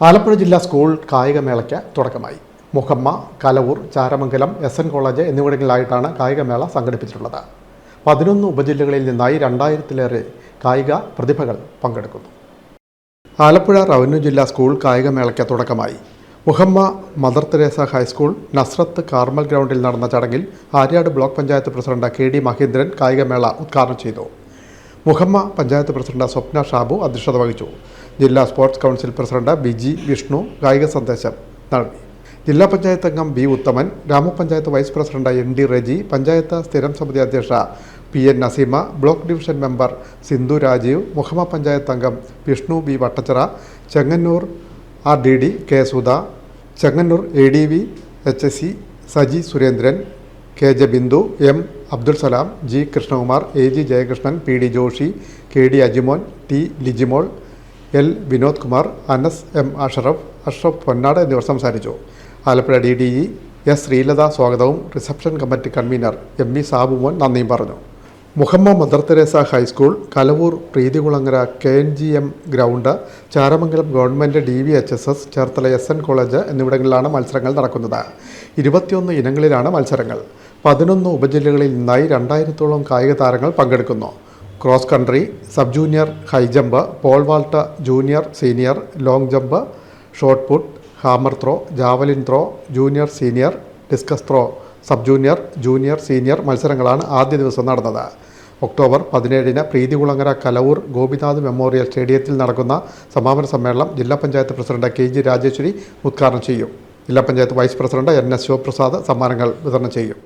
ആലപ്പുഴ ജില്ലാ സ്കൂൾ കായികമേളയ്ക്ക് തുടക്കമായി. മുഹമ്മ, കലവൂർ, ചാരമംഗലം, SN കോളേജ് എന്നിവിടങ്ങളിലായിട്ടാണ് കായികമേള സംഘടിപ്പിച്ചിട്ടുള്ളത്. 11 ഉപജില്ലകളിൽ നിന്നായി 2000-ലേറെ കായിക പ്രതിഭകൾ പങ്കെടുക്കുന്നു. ആലപ്പുഴ റവന്യൂ ജില്ലാ സ്കൂൾ കായികമേളയ്ക്ക് തുടക്കമായി. Muhamma mother Teresa high school Nazareth Carmel ഗ്രൗണ്ടിൽ നടന്ന ചടങ്ങിൽ Aryad block panchayat president KD Mahendran കായികമേള ഉദ്ഘാടനം ചെയ്തു. മുഹമ്മ പഞ്ചായത്ത് പ്രസിഡന്റ് സ്വപ്ന ഷാബു അധ്യക്ഷത വഹിച്ചു. ജില്ലാ sports council president Biji Vishnu കായിക സന്ദേശം നൽകി. ജില്ലാ പഞ്ചായത്ത് അംഗം B ഉത്തമൻ, ഗ്രാമപഞ്ചായത്ത് vice president ND Reji, panchayat സ്ഥിരം സമിതി അധ്യക്ഷ PN Naseema, block division member Sindhu Rajeev, Muhamma panchayat അംഗം Vishnu B Vattachira, Chengannur RDD K Sudha, Chengannur ADV HSC Saji Surendran, KJ Bindu, M Abdul Salam, G Krishnakumar, AG Jayakrishnan, PD Joshi, KD Ajimon, T Lijimol, L Vinod Kumar, Anas M Ashraf പൊന്നാട് എന്നിവർ സംസാരിച്ചു. ആലപ്പുഴ DDE S ശ്രീലത സ്വാഗതവും reception committee convener MV Sabumon നന്ദിയും പറഞ്ഞു. Muhamma mother Teresa high school, Kalavoor Preethikulangara KNGM ground, Charamangalam government DVHSS, Cherthala SN college എന്നിവിടങ്ങളിലാണ് മത്സരങ്ങൾ നടക്കുന്നത്. 21 ഇനങ്ങളിലാണ് മത്സരങ്ങൾ. 11 ഉപജില്ലകളിൽ നിന്നായി 2000-ഓളം കായിക താരങ്ങൾ പങ്കെടുക്കുന്നു. Cross country, sub junior, high jump, pole vault, junior, senior, long jump, shot put, hammer throw, javelin throw, junior, senior, discus throw, sub junior, junior, senior മത്സരങ്ങളാണ് ആദ്യ ദിവസം നടന്നത്. ഒക്ടോബർ 17-ന് പ്രീതികുളങ്ങര കലവൂർ ഗോപിനാഥ് മെമ്മോറിയൽ സ്റ്റേഡിയത്തിൽ നടക്കുന്ന സമാപന സമ്മേളനം ജില്ലാ പഞ്ചായത്ത് പ്രസിഡന്റ് KG രാജേശ്വരി ഉദ്ഘാടനം ചെയ്യും. ജില്ലാ panchayat vice president NS Sivaprasad സമ്മാനങ്ങൾ വിതരണം ചെയ്യും.